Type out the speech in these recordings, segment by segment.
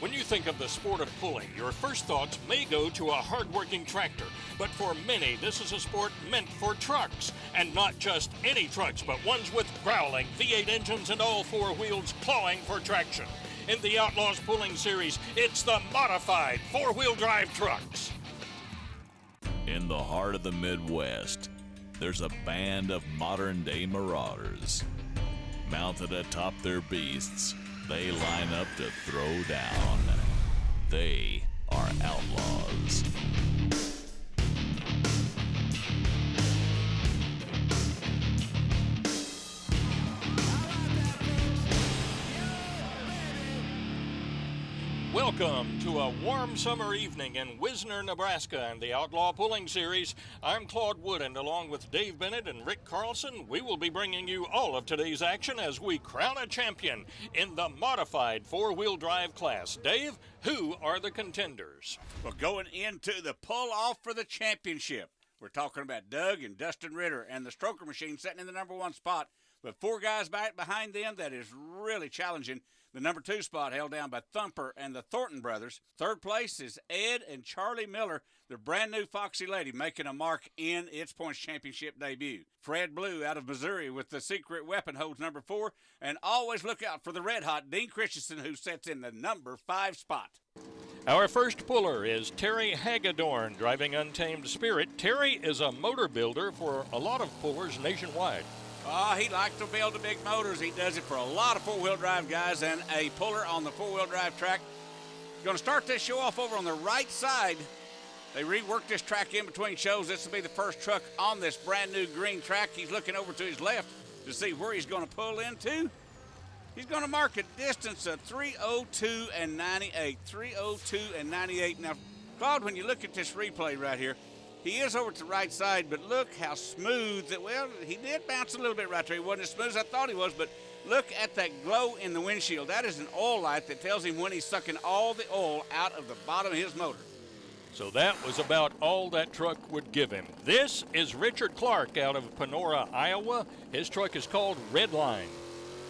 When you think of the sport of pulling, your first thoughts may go to a hard-working tractor. But for many, this is a sport meant for trucks. And not just any trucks, but ones with growling V8 engines and all four wheels clawing for traction. In the Outlaws Pulling Series, it's the modified four-wheel drive trucks. In the heart of the Midwest, there's a band of modern-day marauders. Mounted atop their beasts, they line up to throw down. They are outlaws. Welcome to a warm summer evening in Wisner, Nebraska and the Outlaw Pulling Series. I'm Claude Wood, and along with Dave Bennett and Rick Carlson, we will be bringing you all of today's action as we crown a champion in the modified four-wheel drive class. Dave, who are the contenders? Well, going into the pull-off for the championship, we're talking about Doug and Dustin Ritter and the Stroker Machine sitting in the number one spot, but four guys back behind them that is really challenging. The number two spot held down by Thumper and the Thornton brothers. Third place is Ed and Charlie Miller, the brand new Foxy Lady, making a mark in its points championship debut. Fred Blue out of Missouri with the secret weapon holds number 4. And always look out for the red hot Dean Christensen, who sits in the number 5 spot. Our first puller is Terry Hagedorn, driving Untamed Spirit. Terry is a motor builder for a lot of pullers nationwide. He likes to build the big motors. He does it for a lot of four-wheel drive guys and a puller on the four-wheel drive track. Going to start this show off over on the right side. They reworked this track in between shows. This will be the first truck on this brand new green track. He's looking over to his left to see where he's going to pull into. He's going to mark a distance of 3:02 and 98. 3:02 and 98. Now, Claude, when you look at this replay right here, he is over to the right side, but look how smooth that, well, he did bounce a little bit right there. He wasn't as smooth as I thought he was, but look at that glow in the windshield. That is an oil light that tells him when he's sucking all the oil out of the bottom of his motor. So that was about all that truck would give him. This is Richard Clark out of Panora, Iowa. His truck is called Redline.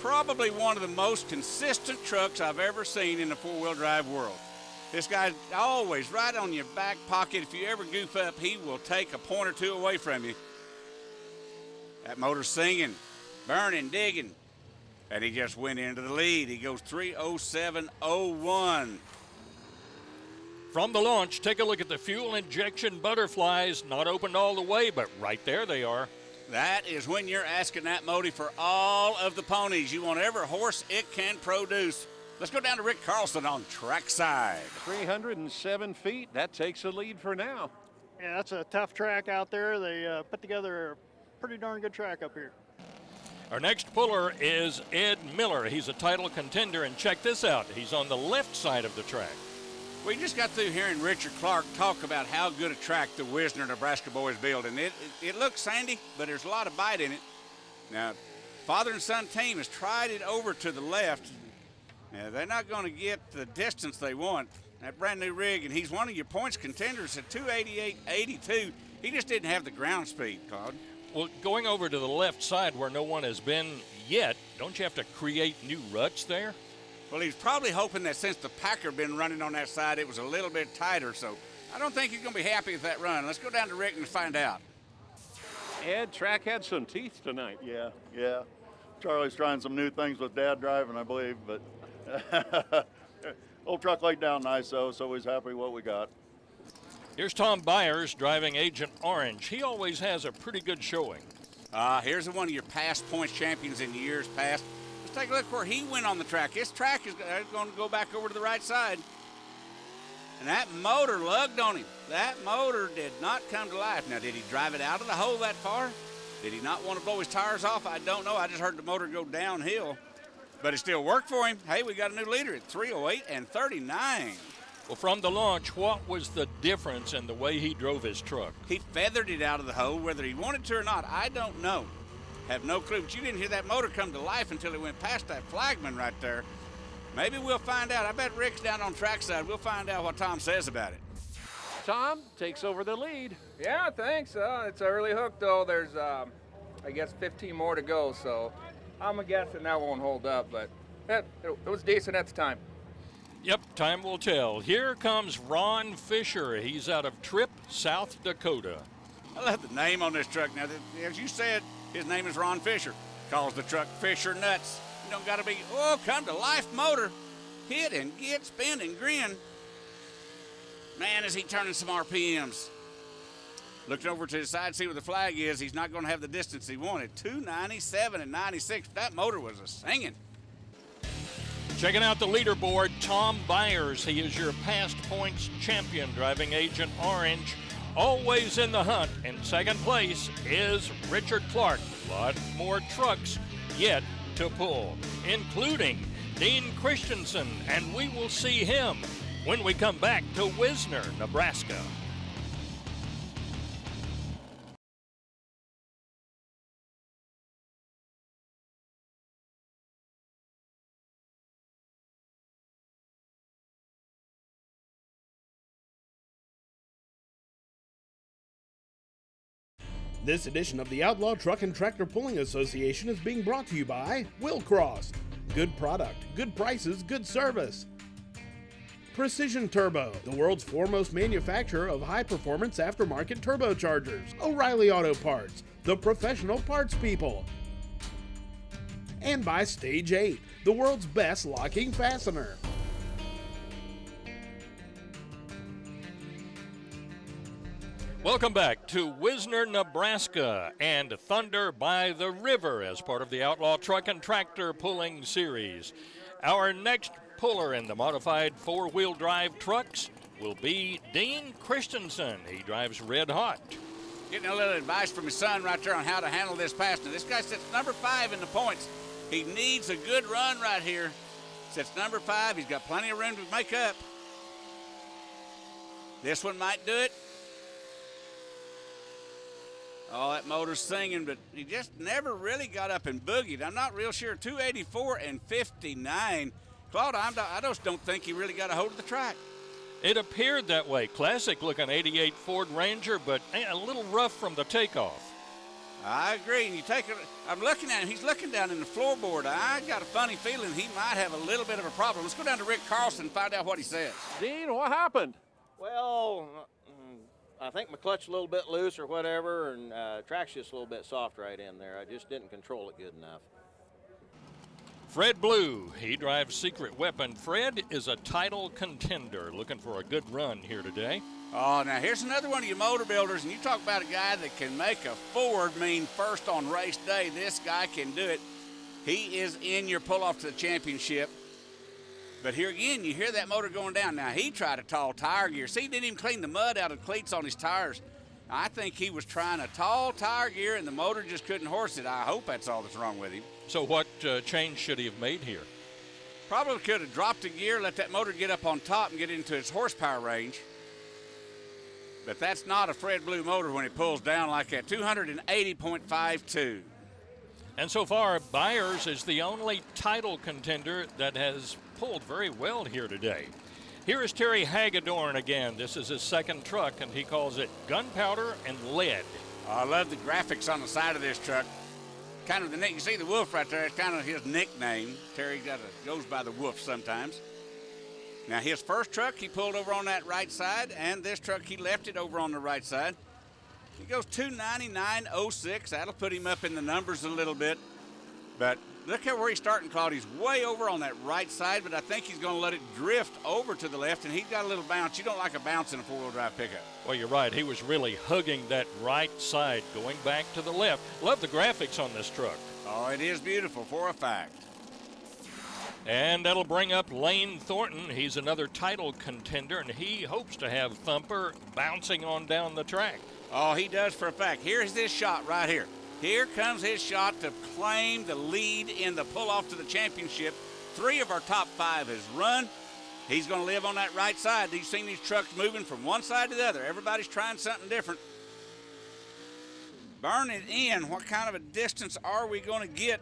Probably one of the most consistent trucks I've ever seen in the four-wheel drive world. This guy's always right on your back pocket. If you ever goof up, he will take a point or two away from you. That motor's singing, burning, digging. And he just went into the lead. He goes 3:07.01. From the launch, take a look at the fuel injection butterflies. Not opened all the way, but right there they are. That is when you're asking that Modi for all of the ponies. You want every horse it can produce. Let's go down to Rick Carlson on trackside. 307 feet. That takes the lead for now. Yeah, that's a tough track out there. They put together a pretty darn good track up here. Our next puller is Ed Miller. He's a title contender, and check this out. He's on the left side of the track. We just got through hearing Richard Clark talk about how good a track the Wisner, Nebraska boys build, and it looks sandy, but there's a lot of bite in it. Now, father and son team has tried it over to the left. Now, they're not going to get the distance they want. That brand new rig, and he's one of your points contenders at 288.82. He just didn't have the ground speed, Claude. Well, going over to the left side where no one has been yet, don't you have to create new ruts there? Well, he's probably hoping that since the Packer been running on that side, it was a little bit tighter, so I don't think he's going to be happy with that run. Let's go down to Rick and find out. Ed, track had some teeth tonight. Yeah. Charlie's trying some new things with Dad driving, I believe, but old truck laid down nice, though, so he's happy with what we got. Here's Tom Byers driving Agent Orange. He always has a pretty good showing. Here's one of your past points champions in years past. Let's take a look where he went on the track. His track is going to go back over to the right side. And that motor lugged on him. That motor did not come to life. Now, did he drive it out of the hole that far? Did he not want to blow his tires off? I don't know. I just heard the motor go downhill. But it still worked for him. Hey, we got a new leader at 3:08 and 39. Well, from the launch, what was the difference in the way he drove his truck? He feathered it out of the hole. Whether he wanted to or not, I don't know. Have no clue. But you didn't hear that motor come to life until it went past that flagman right there. Maybe we'll find out. I bet Rick's down on trackside. We'll find out what Tom says about it. Tom takes over the lead. Yeah, thanks. It's an early hook, though. There's, I guess, 15 more to go, so I'm guessing that won't hold up, but it was decent at the time. Yep, time will tell. Here comes Ron Fisher. He's out of Tripp, South Dakota. I love the name on this truck. Now, as you said, his name is Ron Fisher. Calls the truck Fisher Nuts. You don't got to be, come to life motor. Hit and get, spin and grin. Man, is he turning some RPMs. Looking over to the side, see where the flag is. He's not going to have the distance he wanted. 297 and 96. That motor was a singing. Checking out the leaderboard, Tom Byers. He is your past points champion, driving Agent Orange. Always in the hunt. In second place is Richard Clark. A lot more trucks yet to pull, including Dean Christensen, and we will see him when we come back to Wisner, Nebraska. This edition of the Outlaw Truck and Tractor Pulling Association is being brought to you by Willcross. Good product, good prices, good service. Precision Turbo, the world's foremost manufacturer of high-performance aftermarket turbochargers. O'Reilly Auto Parts, the professional parts people. And by Stage 8, the world's best locking fastener. Welcome back to Wisner, Nebraska, and Thunder by the River as part of the Outlaw Truck and Tractor Pulling Series. Our next puller in the modified four-wheel drive trucks will be Dean Christensen. He drives Red Hot. Getting a little advice from his son right there on how to handle this pass. Now, this guy sits number 5 in the points. He needs a good run right here. Sits number 5. He's got plenty of room to make up. This one might do it. Oh, that motor's singing, but he just never really got up and boogied. I'm not real sure. 284 and 59. Claude, I just don't think he really got a hold of the track. It appeared that way. Classic-looking 88 Ford Ranger, but a little rough from the takeoff. I agree. And you take it. I'm looking at him. He's looking down in the floorboard. I got a funny feeling he might have a little bit of a problem. Let's go down to Rick Carlson and find out what he says. Dean, what happened? Well, I think my clutch a little bit loose or whatever, and track's just a little bit soft right in there. I just didn't control it good enough. Fred Blue, he drives Secret Weapon. Fred is a title contender, looking for a good run here today. Oh, now here's another one of your motor builders, and you talk about a guy that can make a Ford mean first on race day. This guy can do it. He is in your pull-off to the championship. But here again, you hear that motor going down. Now, he tried a tall tire gear. See, he didn't even clean the mud out of the cleats on his tires. I think he was trying a tall tire gear, and the motor just couldn't horse it. I hope that's all that's wrong with him. So what change should he have made here? Probably could have dropped a gear, let that motor get up on top and get into its horsepower range. But that's not a Fred Blue motor when it pulls down like that. 280.52. And so far, Byers is the only title contender that has pulled very well here today. Here is Terry Hagedorn again. This is his second truck, and he calls it Gunpowder and Lead. I love the graphics on the side of this truck. Kind of you see the wolf right there. It's kind of his nickname. Terry goes by the wolf sometimes. Now, his first truck, he pulled over on that right side, and this truck, he left it over on the right side. He goes 299.06. That'll put him up in the numbers a little bit. But look at where he's starting, Claude. He's way over on that right side, but I think he's going to let it drift over to the left, and he's got a little bounce. You don't like a bounce in a four-wheel drive pickup. Well, you're right. He was really hugging that right side, going back to the left. Love the graphics on this truck. Oh, it is beautiful for a fact. And that'll bring up Lane Thornton. He's another title contender, and he hopes to have Thumper bouncing on down the track. Oh, he does for a fact. Here's this shot right here. Here comes his shot to claim the lead in the pull-off to the championship. 3 of our top 5 has run. He's going to live on that right side. You've seen these trucks moving from one side to the other. Everybody's trying something different. Burn it in. What kind of a distance are we going to get?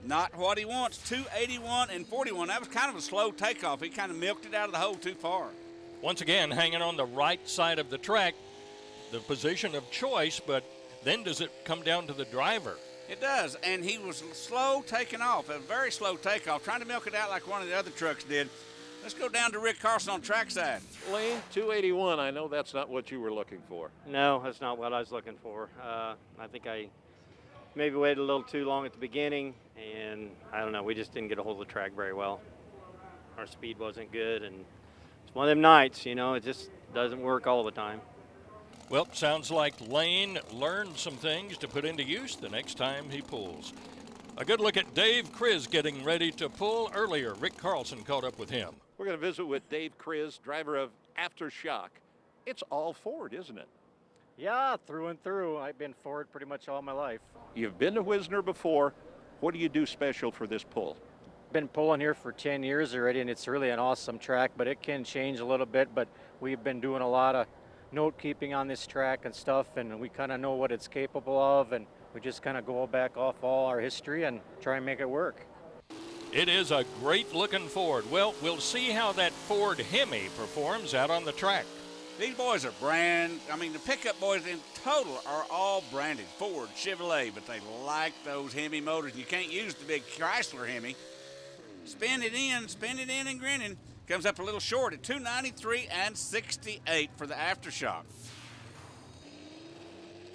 Not what he wants. 281 and 41. That was kind of a slow takeoff. He kind of milked it out of the hole too far. Once again, hanging on the right side of the track, the position of choice, but then does it come down to the driver? It does, and he was slow taking off, a very slow takeoff, trying to milk it out like one of the other trucks did. Let's go down to Rick Carlson on trackside. Lane, 281. I know that's not what you were looking for. No, that's not what I was looking for. I think I maybe waited a little too long at the beginning, and I don't know, we just didn't get a hold of the track very well. Our speed wasn't good, and it's one of them nights, you know, it just doesn't work all the time. Well, sounds like Lane learned some things to put into use the next time he pulls. A good look at Dave Criss getting ready to pull earlier. Rick Carlson caught up with him. We're going to visit with Dave Criss, driver of Aftershock. It's all Ford, isn't it? Yeah, through and through. I've been Ford pretty much all my life. You've been to Wisner before. What do you do special for this pull? Been pulling here for 10 years already, and it's really an awesome track, but it can change a little bit. But we've been doing a lot of note keeping on this track and stuff, and we kind of know what it's capable of, and we just kind of go back off all our history and try and make it work. It is a great looking Ford. Well, we'll see how that Ford Hemi performs out on the track. These boys are the pickup boys in total are all branded Ford, Chevrolet, but they like those Hemi motors. You can't use the big Chrysler Hemi. Spin it in and grinning. Comes up a little short at 293 and 68 for the Aftershock.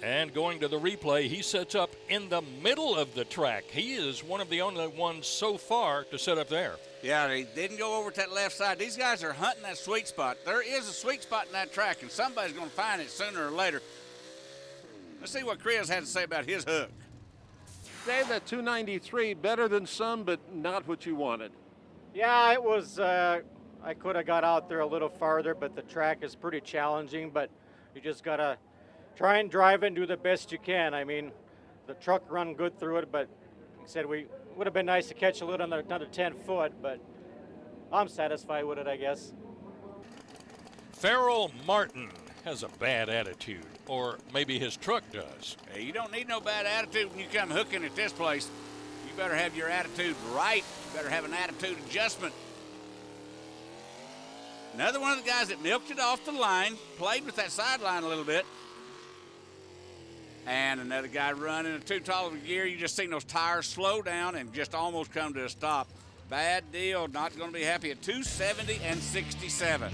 And going to the replay, he sets up in the middle of the track. He is one of the only ones so far to set up there. Yeah, he didn't go over to that left side. These guys are hunting that sweet spot. There is a sweet spot in that track, and somebody's going to find it sooner or later. Let's see what Criss had to say about his hook. Dave, that 293, better than some, but not what you wanted. Yeah, it was, I could have got out there a little farther, but the track is pretty challenging, but you just got to try and drive and do the best you can. I mean, the truck run good through it, but like I said, we would have been nice to catch a little another 10 foot, but I'm satisfied with it, I guess. Farrell Martin has a bad attitude, or maybe his truck does. Hey, you don't need no bad attitude when you come hooking at this place. You better have your attitude right. You better have an attitude adjustment. Another one of the guys that milked it off the line, played with that sideline a little bit. And another guy running a too tall of a gear. You just seen those tires slow down and just almost come to a stop. Bad deal. Not going to be happy at 270 and 67.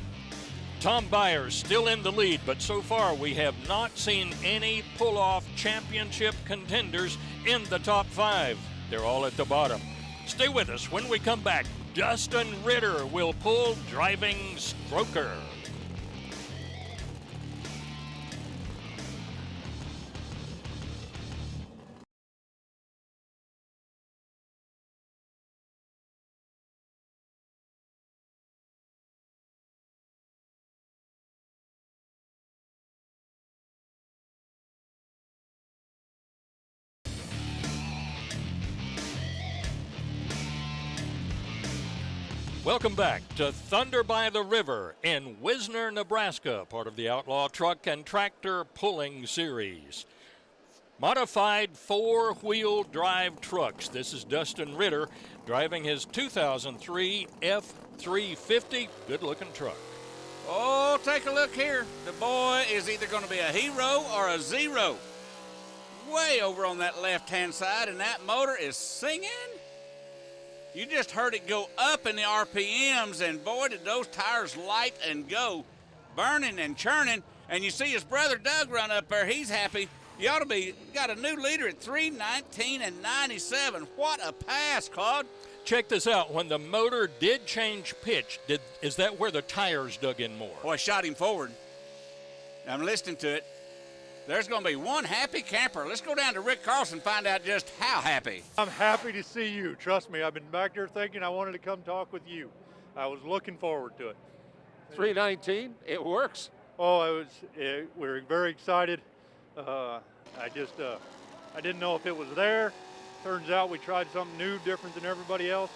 Tom Byers still in the lead, but so far we have not seen any pull-off championship contenders in the top 5. They're all at the bottom. Stay with us. When we come back, Dustin Ritter will pull driving stroker. Welcome back to Thunder by the River in Wisner, Nebraska, part of the Outlaw Truck and Tractor Pulling Series. Modified four-wheel drive trucks. This is Dustin Ritter driving his 2003 F350. Good-looking truck. Oh, take a look here. The boy is either going to be a hero or a zero. Way over on that left-hand side, and that motor is singing. You just heard it go up in the RPMs, and boy, did those tires light and go, burning and churning. And you see his brother Doug run up there. He's happy. You ought to be got a new leader at 319 and 97. What a pass, Claude. Check this out. When the motor did change pitch, is that where the tires dug in more? Boy, shot him forward. I'm listening to it. There's going to be one happy camper. Let's go down to Rick Carlson and find out just how happy. I'm happy to see you. Trust me, I've been back there thinking I wanted to come talk with you. I was looking forward to it. 319, it works. Oh, we're very excited. I didn't know if it was there. Turns out we tried something new, different than everybody else.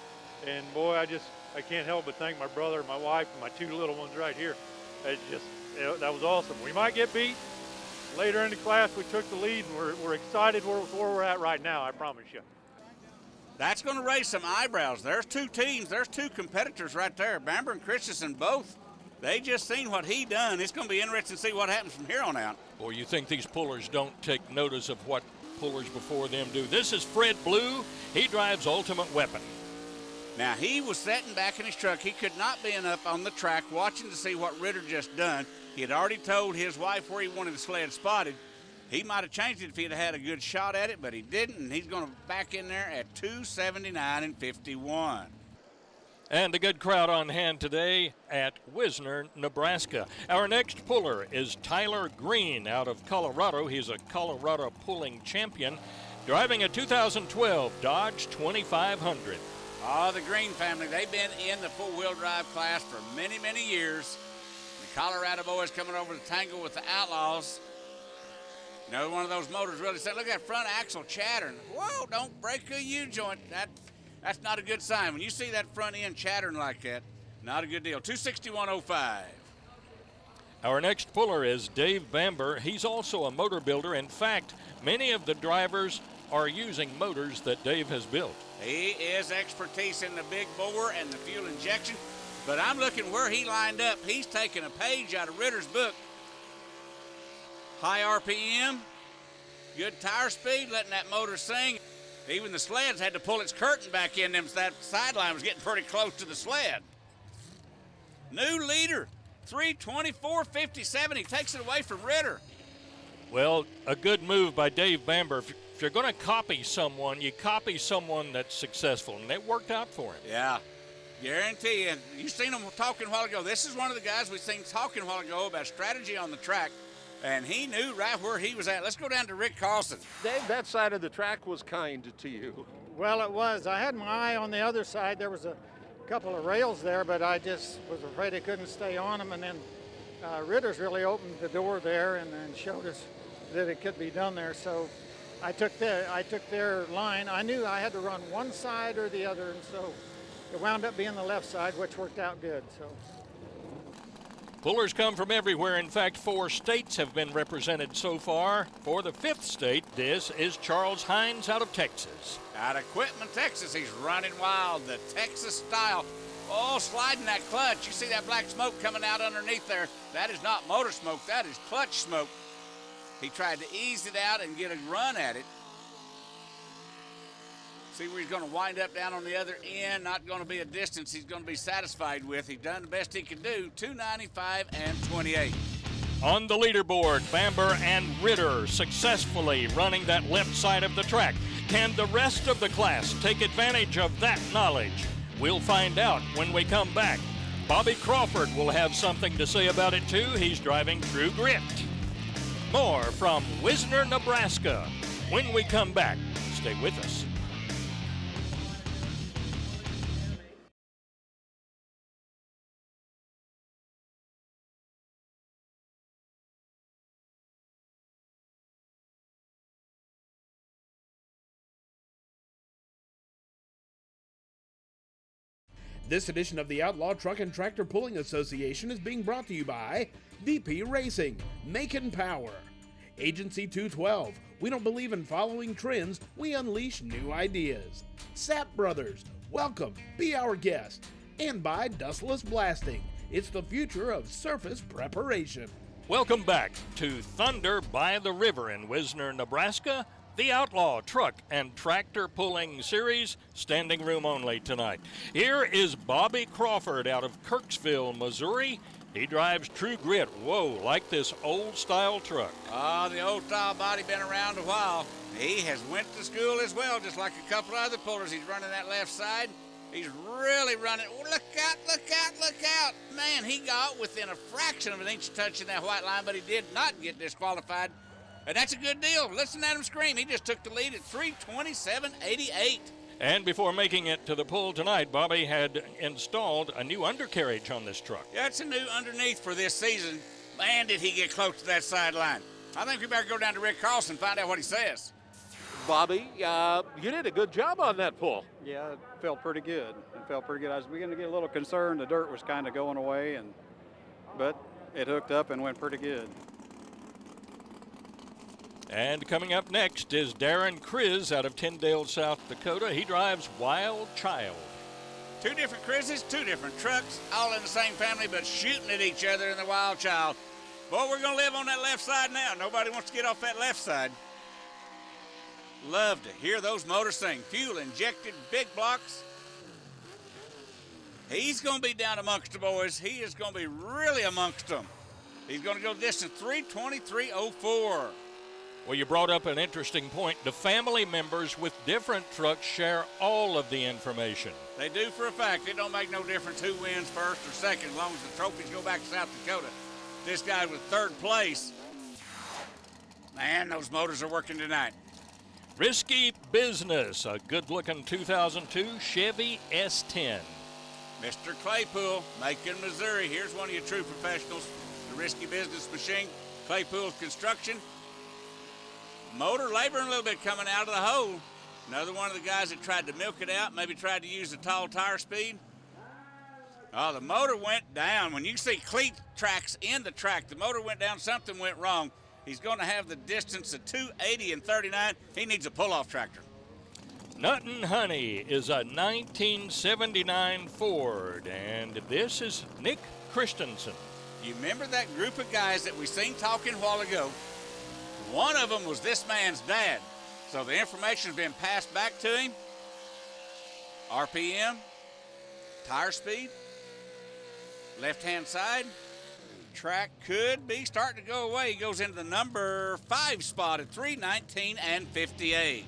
And boy, I can't help but thank my brother, my wife, and my two little ones right here. That was awesome. We might get beat. Later in the class, we took the lead, and we're excited where we're at right now, I promise you. That's going to raise some eyebrows. There's two teams. There's two competitors right there, Bamber and Christensen both. They just seen what he done. It's going to be interesting to see what happens from here on out. Boy, you think these pullers don't take notice of what pullers before them do. This is Fred Blue. He drives Ultimate Weapon. Now, he was sitting back in his truck. He could not be up on the track watching to see what Ritter just done. He had already told his wife where he wanted the sled spotted. He might have changed it if he'd had a good shot at it, but he didn't, and he's going to back in there at 279.51. And a good crowd on hand today at Wisner, Nebraska. Our next puller is Tyler Greene out of Colorado. He's a Colorado pulling champion, driving a 2012 Dodge 2500. Oh, the Greene family, they've been in the four-wheel drive class for many, many years. The Colorado boys coming over to tangle with the Outlaws. Another one of those motors really said, look at that front axle chattering. Whoa, don't break a U-joint. That's not a good sign. When you see that front end chattering like that, not a good deal. 261.05. Our next puller is Dave Bamber. He's also a motor builder. In fact, many of the drivers are using motors that Dave has built. He is expertise in the big bore and the fuel injection, but I'm looking where he lined up. He's taking a page out of Ritter's book. High RPM, good tire speed, letting that motor sing. Even the sleds had to pull its curtain back in them, so that sideline was getting pretty close to the sled. New leader, 324.57. He takes it away from Ritter. Well, a good move by Dave Bamber. If you're going to copy someone, you copy someone that's successful, and it worked out for him. Yeah, guarantee you. And you seen him talking a while ago. This is one of the guys we seen talking a while ago about strategy on the track. And he knew right where he was at. Let's go down to Rick Carlson. Dave, that side of the track was kind to you. Well, it was. I had my eye on the other side. There was a couple of rails there, but I just was afraid I couldn't stay on them. And then Ritter's really opened the door there and showed us that it could be done there. So I took their line. I knew I had to run one side or the other, and so it wound up being the left side, which worked out good. So. Pullers come from everywhere. In fact, 4 states have been represented so far. For the 5th state, this is Charles Hinds out of Texas. Out of Quitman, Texas, he's running wild, the Texas style. Oh, sliding that clutch. You see that black smoke coming out underneath there. That is not motor smoke, that is clutch smoke. He tried to ease it out and get a run at it. See where he's going to wind up down on the other end. Not going to be a distance he's going to be satisfied with. He's done the best he could do, 295.28. On the leaderboard, Bamber and Ritter successfully running that left side of the track. Can the rest of the class take advantage of that knowledge? We'll find out when we come back. Bobby Crawford will have something to say about it too. He's driving True Grit. More from Wisner, Nebraska. When we come back, stay with us. This edition of the Outlaw Truck and Tractor Pulling Association is being brought to you by VP Racing, Macon Power, Agency 212, we don't believe in following trends, we unleash new ideas, Sap Brothers, welcome, be our guest, and by Dustless Blasting, it's the future of surface preparation. Welcome back to Thunder by the River in Wisner, Nebraska. The Outlaw Truck and Tractor Pulling Series, standing room only tonight. Here is Bobby Crawford out of Kirksville, Missouri. He drives True Grit. Whoa, like this old-style truck. Oh, the old-style body been around a while. He has went to school as well, just like a couple of other pullers. He's running that left side. He's really running. Oh, look out, look out, look out. Man, he got within a fraction of an inch of touching that white line, but he did not get disqualified. And that's a good deal. Listen at him scream. He just took the lead at 327.88. And before making it to the pull tonight, Bobby had installed a new undercarriage on this truck. Yeah, it's a new underneath for this season. Man, did he get close to that sideline. I think we better go down to Rick Carlson and find out what he says. Bobby, you did a good job on that pull. Yeah, it felt pretty good. I was beginning to get a little concerned. The dirt was kind of going away, but it hooked up and went pretty good. And coming up next is Darren Criss out of Tyndale, South Dakota. He drives Wild Child. 2 different Chris's, 2 different trucks, all in the same family, but shooting at each other in the Wild Child. Boy, we're going to live on that left side now. Nobody wants to get off that left side. Love to hear those motors sing. Fuel injected, big blocks. He's going to be down amongst the boys. He is going to be really amongst them. He's going to go distance 3:23.04. Well, you brought up an interesting point. The family members with different trucks share all of the information. They do for a fact. It don't make no difference who wins first or second as long as the trophies go back to South Dakota. This guy with third place. Man, those motors are working tonight. Risky Business, a good-looking 2002 Chevy S10. Mr. Claypool, Macon, Missouri. Here's one of your true professionals, the Risky Business machine. Claypool's Construction. Motor laboring a little bit coming out of the hole. Another one of the guys that tried to milk it out, maybe tried to use the tall tire speed. Oh, the motor went down. When you see cleat tracks in the track, the motor went down, something went wrong. He's going to have the distance of 280 and 39. He needs a pull-off tractor. Nuttin' Honey is a 1979 Ford, and this is Nick Christensen. You remember that group of guys that we seen talking a while ago? One of them was this man's dad. So the information's been passed back to him. RPM, tire speed, left-hand side. Track could be starting to go away. He goes into the number 5 spot at 3:19 and 58.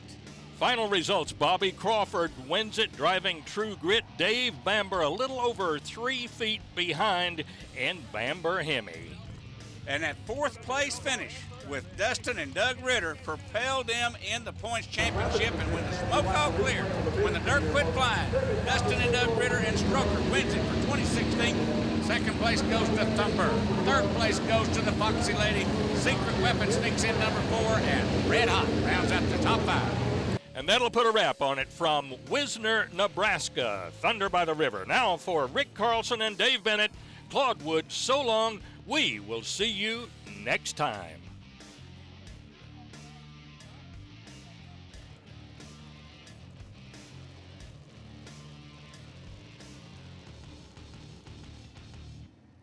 Final results, Bobby Crawford wins it driving True Grit. Dave Bamber a little over 3 feet behind, and Bamber Hemi. And that 4th place finish with Dustin and Doug Ritter propelled them in the points championship. And when the smoke all cleared, when the dirt quit flying, Dustin and Doug Ritter and Stroker wins it for 2016. 2nd place goes to Thumper. 3rd place goes to the Foxy Lady. Secret Weapon sneaks in number 4, and Red Hot rounds out the top 5. And that'll put a wrap on it from Wisner, Nebraska. Thunder by the River. Now for Rick Carlson and Dave Bennett, Claude Wood, so long. We will see you next time.